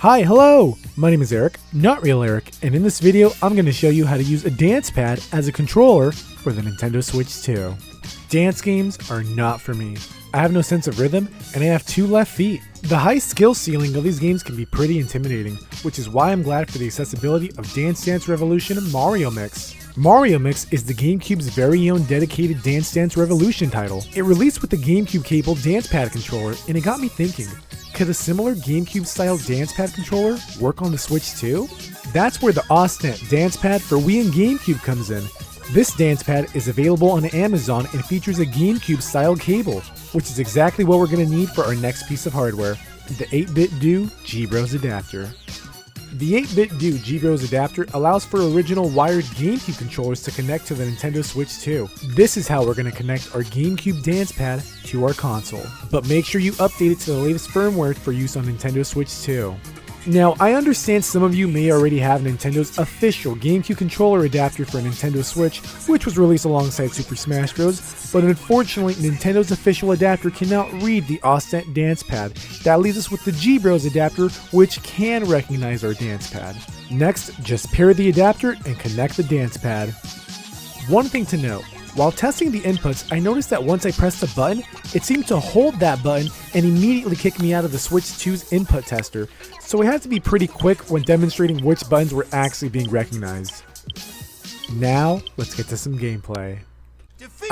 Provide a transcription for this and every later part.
Hi, hello! My name is Eric, not real Eric, and in this video I'm going to show you how to use a dance pad as a controller for the Nintendo Switch 2. Dance games are not for me. I have no sense of rhythm, and I have 2 left feet. The high skill ceiling of these games can be pretty intimidating, which is why I'm glad for the accessibility of Dance Dance Revolution Mario Mix. Mario Mix is the GameCube's very own dedicated Dance Dance Revolution title. It released with the GameCube cable dance pad controller, and it got me thinking, could a similar GameCube-style dance pad controller work on the Switch too? That's where the Ostent dance pad for Wii and GameCube comes in. This dance pad is available on Amazon and features a GameCube-style cable, which is exactly what we're going to need for our next piece of hardware, the 8-bit Do G-Bros adapter. The 8-bit Do G-Bros adapter allows for original wired GameCube controllers to connect to the Nintendo Switch 2. This is how we're going to connect our GameCube dance pad to our console. But make sure you update it to the latest firmware for use on Nintendo Switch 2. Now, I understand some of you may already have Nintendo's official GameCube controller adapter for Nintendo Switch, which was released alongside Super Smash Bros., but unfortunately, Nintendo's official adapter cannot read the Ostent dance pad. That leaves us with the G-Bros adapter, which can recognize our dance pad. Next, just pair the adapter and connect the dance pad. One thing to note, while testing the inputs, I noticed that once I pressed a button, it seemed to hold that button and immediately kick me out of the Switch 2's input tester, so I had to be pretty quick when demonstrating which buttons were actually being recognized. Now, let's get to some gameplay.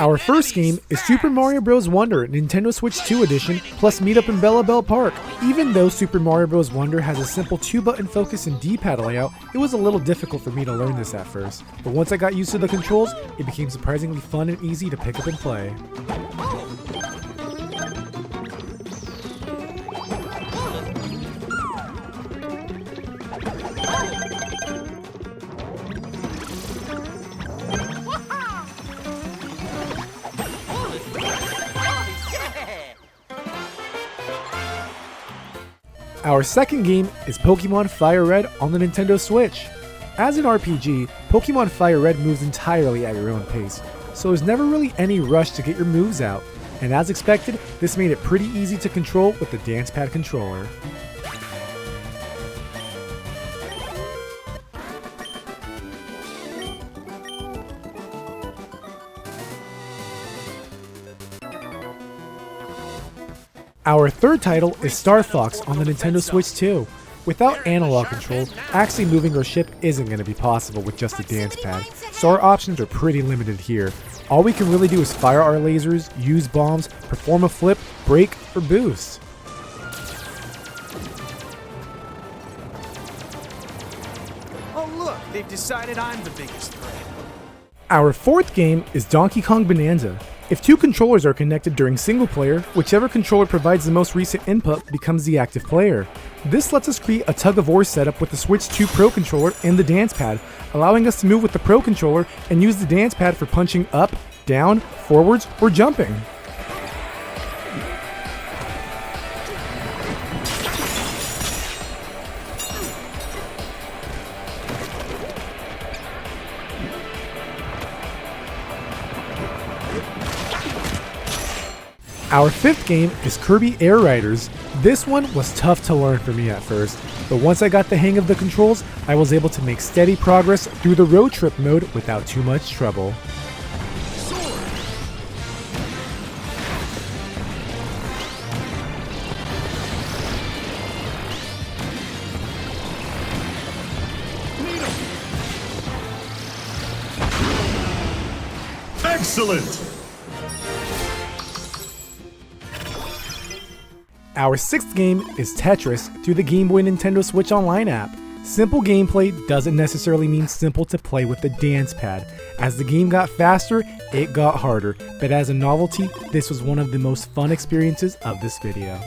Our first game is Super Mario Bros. Wonder Nintendo Switch 2 Edition plus Meetup in Bellabel Park. Even though Super Mario Bros. Wonder has a simple 2-button focus and D-pad layout, it was a little difficult for me to learn this at first. But once I got used to the controls, it became surprisingly fun and easy to pick up and play. Our second game is Pokémon FireRed on the Nintendo Switch. As an RPG, Pokémon FireRed moves entirely at your own pace, so there's never really any rush to get your moves out, and as expected, this made it pretty easy to control with the dance pad controller. Our third title is Star Fox on the Nintendo Switch 2. Without analog control, actually moving our ship isn't going to be possible with just a dance pad, so our options are pretty limited here. All we can really do is fire our lasers, use bombs, perform a flip, brake, or boost. Oh look, they've decided I'm the biggest threat. Our fourth game is Donkey Kong Bonanza. If 2 controllers are connected during single player, whichever controller provides the most recent input becomes the active player. This lets us create a tug-of-war setup with the Switch 2 Pro controller and the dance pad, allowing us to move with the Pro controller and use the dance pad for punching up, down, forwards, or jumping. Our fifth game is Kirby Air Riders. This one was tough to learn for me at first, but once I got the hang of the controls, I was able to make steady progress through the road trip mode without too much trouble. Excellent! Our sixth game is Tetris through the GameBoy Nintendo Switch Online app. Simple gameplay doesn't necessarily mean simple to play with the dance pad. As the game got faster, it got harder, but as a novelty, this was one of the most fun experiences of this video.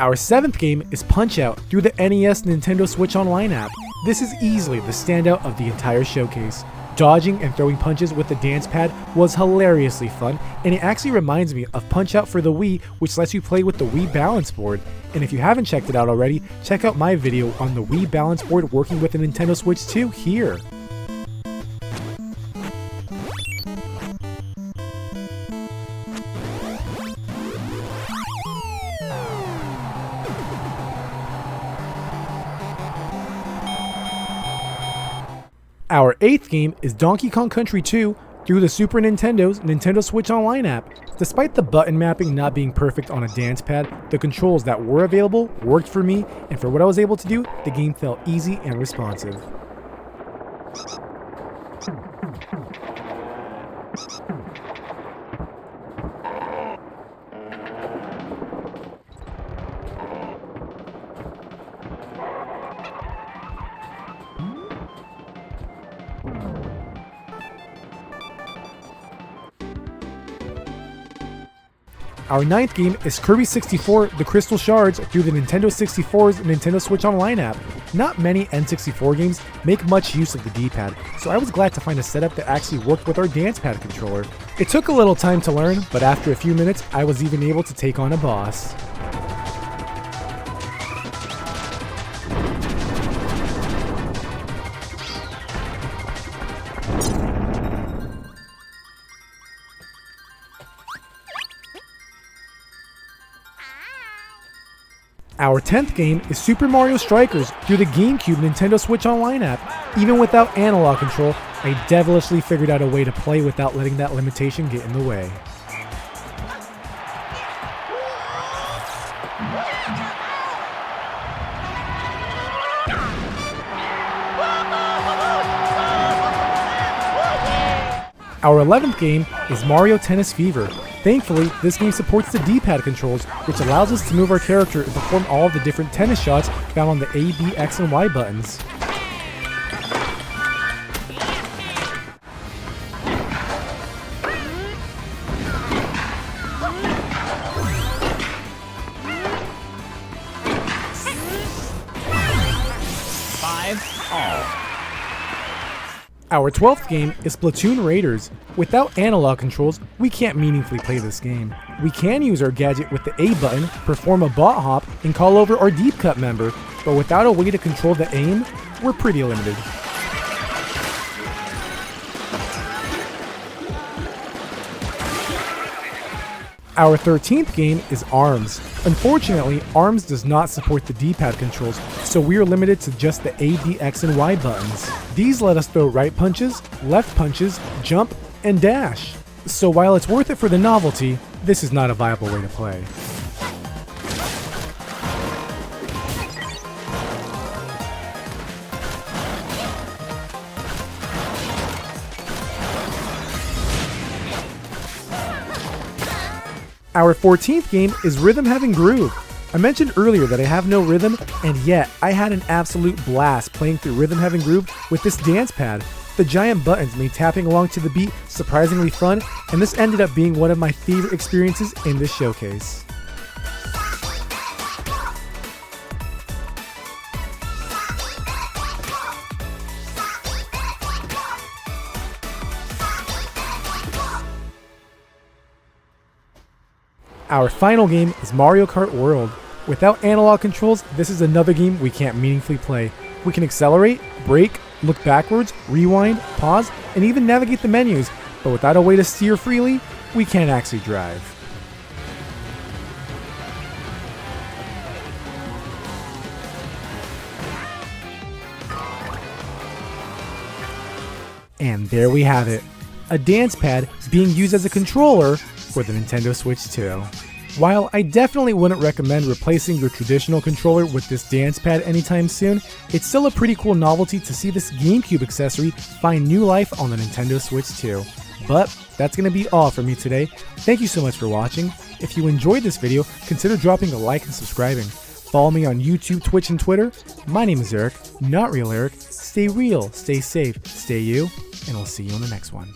Our seventh game is Punch-Out through the NES Nintendo Switch Online app. This is easily the standout of the entire showcase. Dodging and throwing punches with the dance pad was hilariously fun, and it actually reminds me of Punch-Out for the Wii, which lets you play with the Wii balance board. And if you haven't checked it out already, check out my video on the Wii balance board working with the Nintendo Switch 2 here. Our 8th game is Donkey Kong Country 2 through the Super Nintendo's Nintendo Switch Online app. Despite the button mapping not being perfect on a dance pad, the controls that were available worked for me, and for what I was able to do, the game felt easy and responsive. Our 9th game is Kirby 64 The Crystal Shards through the Nintendo 64's Nintendo Switch Online app. Not many N64 games make much use of the D-pad, so I was glad to find a setup that actually worked with our dance pad controller. It took a little time to learn, but after a few minutes, I was even able to take on a boss. Our 10th game is Super Mario Strikers through the GameCube Nintendo Switch Online app. Even without analog control, I devilishly figured out a way to play without letting that limitation get in the way. Our 11th game is Mario Tennis Fever. Thankfully, this game supports the D-pad controls, which allows us to move our character and perform all of the different tennis shots found on the A, B, X, and Y buttons. Our 12th game is Splatoon RAIDERS. Without analog controls, we can't meaningfully play this game. We can use our gadget with the A button, perform a bot hop, and call over our deep cut member, but without a way to control the aim, we're pretty limited. Our 13th game is ARMS. Unfortunately, ARMS does not support the D-pad controls, so we are limited to just the A, B, X, and Y buttons. These let us throw right punches, left punches, jump, and dash. So while it's worth it for the novelty, this is not a viable way to play. Our 14th game is Rhythm Having Groove. I mentioned earlier that I have no rhythm, and yet I had an absolute blast playing through Rhythm Having Groove with this dance pad. The giant buttons made tapping along to the beat surprisingly fun, and this ended up being one of my favorite experiences in this showcase. Our final game is Mario Kart World. Without analog controls, this is another game we can't meaningfully play. We can accelerate, brake, look backwards, rewind, pause, and even navigate the menus, but without a way to steer freely, we can't actually drive. And there we have it, a dance pad being used as a controller for the Nintendo Switch 2. While I definitely wouldn't recommend replacing your traditional controller with this dance pad anytime soon, it's still a pretty cool novelty to see this GameCube accessory find new life on the Nintendo Switch 2. But that's going to be all from me today. Thank you so much for watching. If you enjoyed this video, consider dropping a like and subscribing. Follow me on YouTube, Twitch, and Twitter. My name is Eric, not Real Eric. Stay real, stay safe, stay you, and I'll see you in the next one.